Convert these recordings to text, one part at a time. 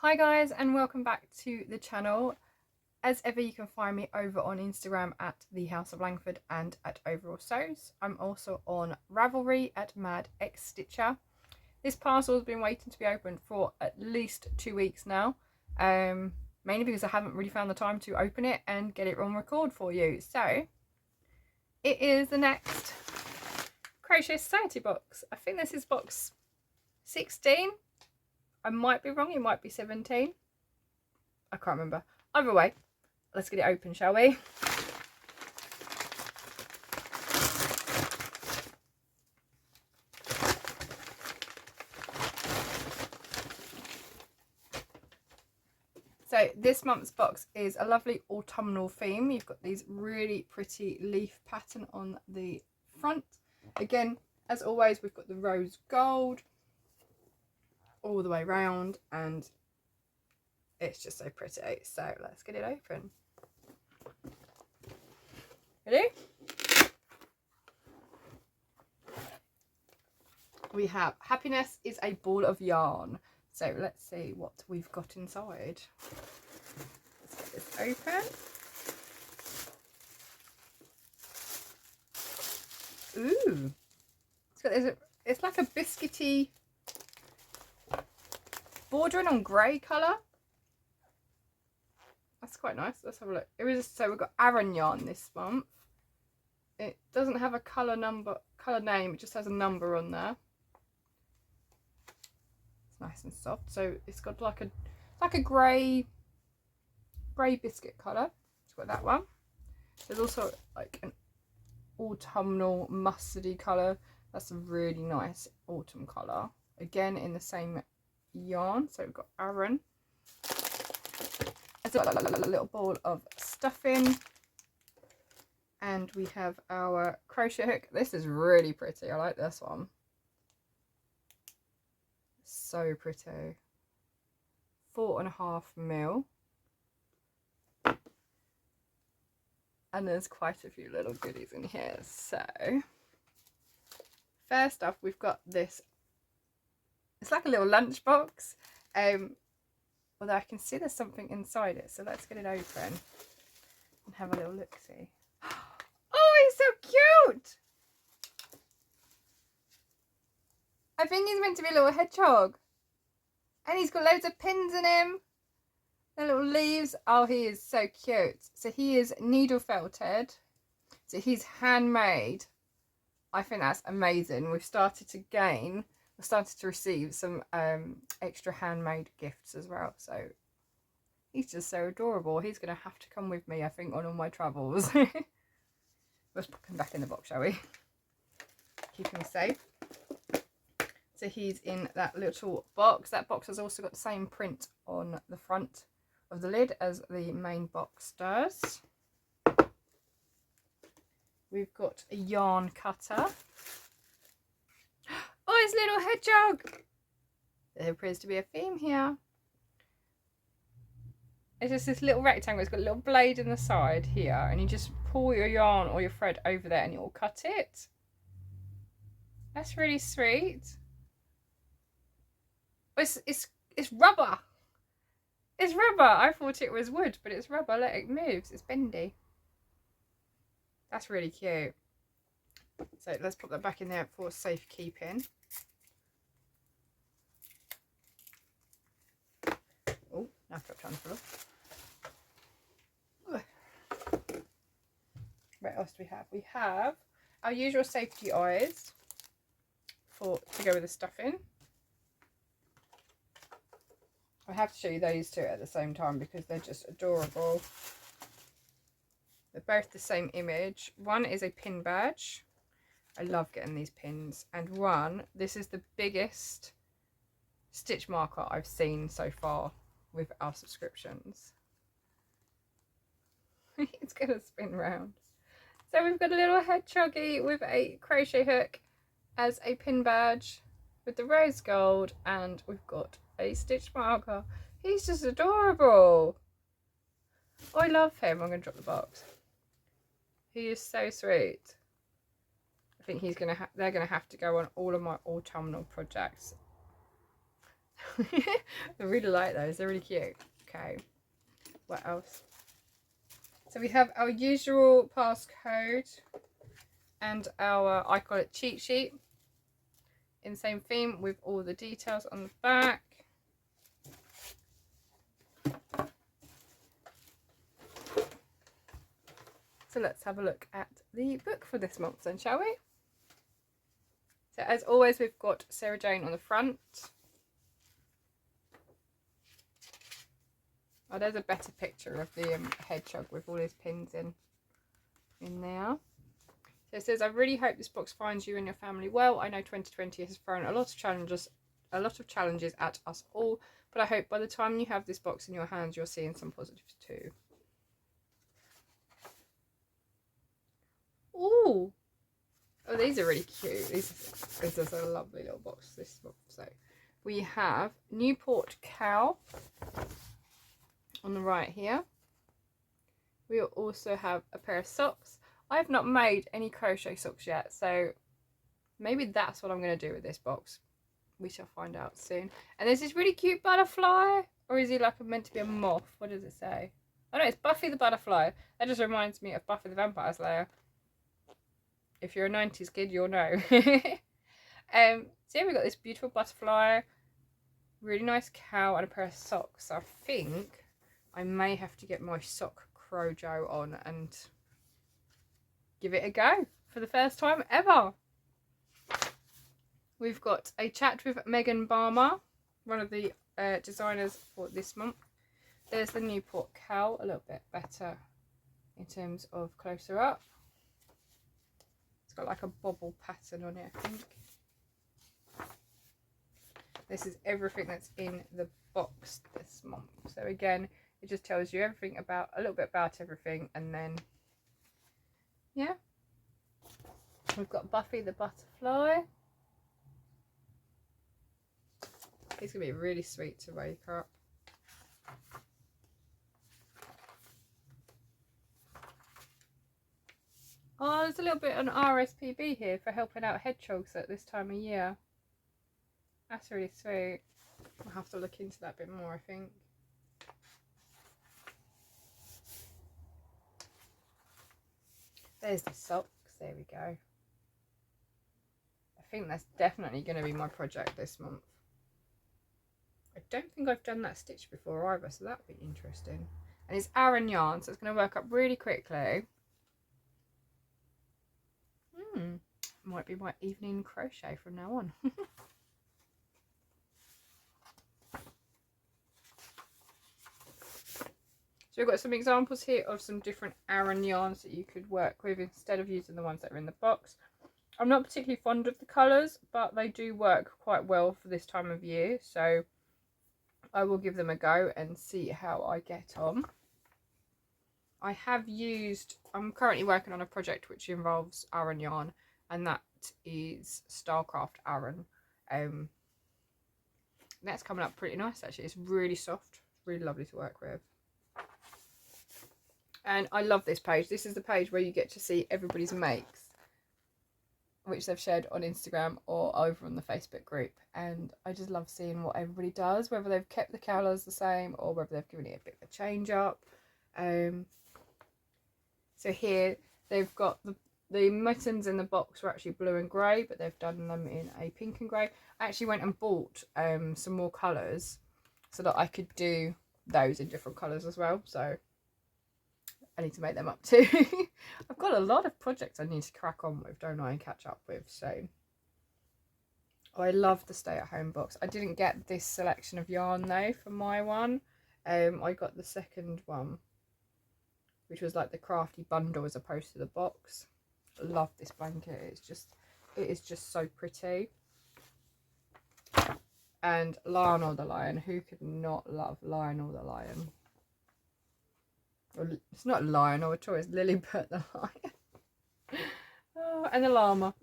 Hi guys, and welcome back to the channel. As ever, you can find me over on Instagram at the House of Langford and at Overall Sews. I'm also on Ravelry at Mad X Stitcher. This parcel has been waiting to be opened for at least 2 weeks now, mainly because I haven't really found the time to open it and get it on record for you. So it is the next Crochet Society box. I think this is box 16. I might be wrong, it might be 17. I can't remember. Either way, let's get it open, shall we? So this month's box is a lovely autumnal theme. You've got these really pretty leaf pattern on the front. Again, as always, we've got the rose gold all the way round, and it's just so pretty. So let's get it open. Ready? We have happiness is a ball of yarn. So let's see what we've got inside. Let's get this open. Ooh, it's like a biscuity bordering on grey colour. That's quite nice. Let's have a look. So we've got Aran yarn this month. It doesn't have a colour name. It just has a number on there. It's nice and soft. So it's got like a grey biscuit colour. It's got that one. There's also like an autumnal mustardy colour. That's a really nice autumn colour. Again in the same yarn. So we've got Aran. It's got a little ball of stuffing. And we have our crochet hook. This is really pretty. I like this one. So pretty. 4.5mm. And there's quite a few little goodies in here. So first off, we've got this. It's like a little lunchbox. Although I can see there's something inside it. So let's get it open and have a little look-see. Oh, he's so cute! I think he's meant to be a little hedgehog. And he's got loads of pins in him. The little leaves. Oh, he is so cute. So he is needle felted. So he's handmade. I think that's amazing. We've started to receive some extra handmade gifts as well. So he's just so adorable. He's going to have to come with me, I think, on all my travels. Let's put him back in the box, shall we? Keep him safe. So he's in that little box. That box has also got the same print on the front of the lid as the main box does. We've got a yarn cutter. Oh, it's little hedgehog. There appears to be a theme here. It's just this little rectangle. It's got a little blade in the side here, and you just pull your yarn or your thread over there and it will cut it. That's really sweet. It's rubber. It's rubber. I thought it was wood, but it's rubber. Look, it moves. It's bendy. That's really cute. So let's put that back in there for safekeeping. Oh, now I've dropped on the floor. What else do we have? We have our usual safety eyes to go with the stuffing. I have to show you those two at the same time because they're just adorable. They're both the same image. One is a pin badge. I love getting these pins. And this is the biggest stitch marker I've seen so far with our subscriptions. It's going to spin round. So we've got a little hedgehoggy with a crochet hook as a pin badge with the rose gold, and we've got a stitch marker. He's just adorable. Oh, I love him. I'm going to drop the box. He is so sweet. I think they're going to have to go on all of my autumnal projects. I really like those, they're really cute. Okay, what else? So we have our usual passcode and our, I call it cheat sheet, in the same theme with all the details on the back. So let's have a look at the book for this month then, shall we? So as always, we've got Sarah Jane on the front. Oh, there's a better picture of the hedgehog with all his pins in there. So it says, I really hope this box finds you and your family well. I know 2020 has thrown a lot of challenges at us all, but I hope by the time you have this box in your hands, you're seeing some positives too. Ooh. Oh, these are really cute. This is a lovely little box this month. So we have Newport cowl on the right here. We also have a pair of socks. I have not made any crochet socks yet, so maybe that's what I'm going to do with this box. We shall find out soon. And there's this really cute butterfly, or is he like meant to be a moth? What does it say? Oh no, it's Buffy the butterfly. That just reminds me of Buffy the Vampire Slayer. If you're a 90s kid, you'll know. So yeah, we've got this beautiful butterfly, really nice cowl, and a pair of socks. So I think I may have to get my sock crojo on and give it a go for the first time ever. We've got a chat with Megan Barmer, one of the designers for this month. There's the Newport cowl, a little bit better in terms of closer up. It's got like a bobble pattern on it, I think. This is everything that's in the box this month. So again, it just tells you everything about, a little bit about everything, and then yeah, we've got Buffy the butterfly. It's gonna be really sweet to wake up. Oh, there's a little bit on RSPB here for helping out hedgehogs at this time of year. That's really sweet. I'll have to look into that a bit more, I think. There's the socks, there we go. I think that's definitely going to be my project this month. I don't think I've done that stitch before either, so that'll be interesting. And it's Aran yarn, so it's going to work up really quickly. Might be my evening crochet from now on. So we've got some examples here of some different Aran yarns that you could work with instead of using the ones that are in the box. I'm not particularly fond of the colours, but they do work quite well for this time of year, so I will give them a go and see how I get on. I'm currently working on a project which involves Aran yarn, and that is Starcraft Aran. That's coming up pretty nice actually. It's really soft, really lovely to work with. And I love this page. This is the page where you get to see everybody's makes, which they've shared on Instagram or over on the Facebook group. And I just love seeing what everybody does, whether they've kept the colours the same or whether they've given it a bit of a change up. So here they've got the mittens in the box were actually blue and grey, but they've done them in a pink and grey. I actually went and bought some more colours so that I could do those in different colours as well. So I need to make them up too. I've got a lot of projects I need to crack on with, don't I, and catch up with. So I love the stay-at-home box. I didn't get this selection of yarn though for my one. I got the second one, which was like the crafty bundle as opposed to the box. I love this blanket. It is just so pretty. And Lionel the Lion. Who could not love Lionel the Lion? Well, it's not Lionel at all, it's Lilibert the Lion. Oh, and the llama.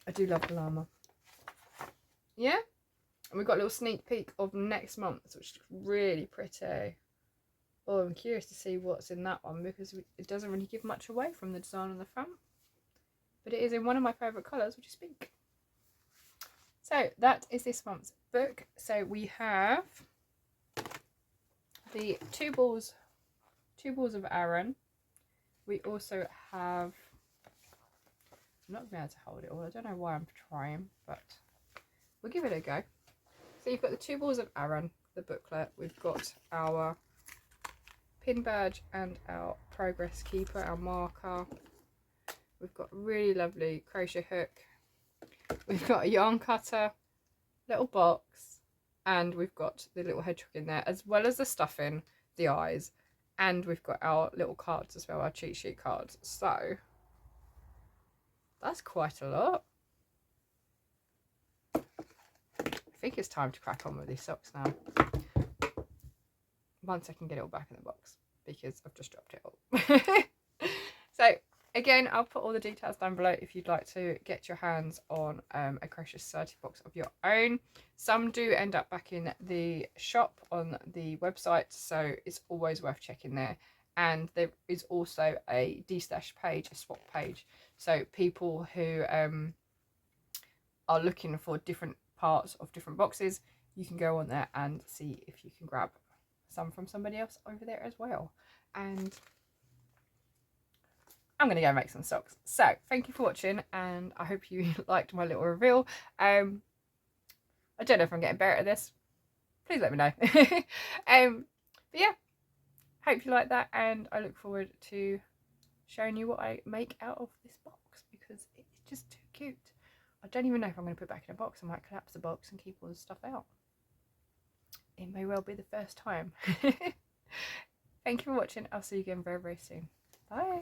I do love the llama. Yeah? And we've got a little sneak peek of next month, which is really pretty. Oh, I'm curious to see what's in that one because it doesn't really give much away from the design on the front. But it is in one of my favourite colours, which is pink. So that is this month's book. So we have the two balls of Aran. We also have, I'm not going to be able to hold it all, I don't know why I'm trying, but we'll give it a go. So you've got the two balls of Aran, the booklet. We've got our pin badge and our progress keeper, our marker. We've got a really lovely crochet hook. We've got a yarn cutter, little box, and we've got the little hedgehog in there, as well as the stuffing, the eyes, and we've got our little cards as well, our cheat sheet cards. So that's quite a lot. I think it's time to crack on with these socks now. Once I can get it all back in the box, because I've just dropped it all. So again, I'll put all the details down below if you'd like to get your hands on a Crochet Society box of your own. Some do end up back in the shop on the website, so it's always worth checking there. And there is also a de-stash page, a swap page, so people who are looking for different parts of different boxes, you can go on there and see if you can grab some from somebody else over there as well. And I'm going to go make some socks. So thank you for watching, and I hope you liked my little reveal. I don't know if I'm getting better at this. Please let me know. But yeah, hope you like that, and I look forward to showing you what I make out of this box, because it's just too cute. I don't even know if I'm going to put it back in a box. I might collapse the box and keep all the stuff out. It may well be the first time. Thank you for watching. I'll see you again very, very soon. Bye.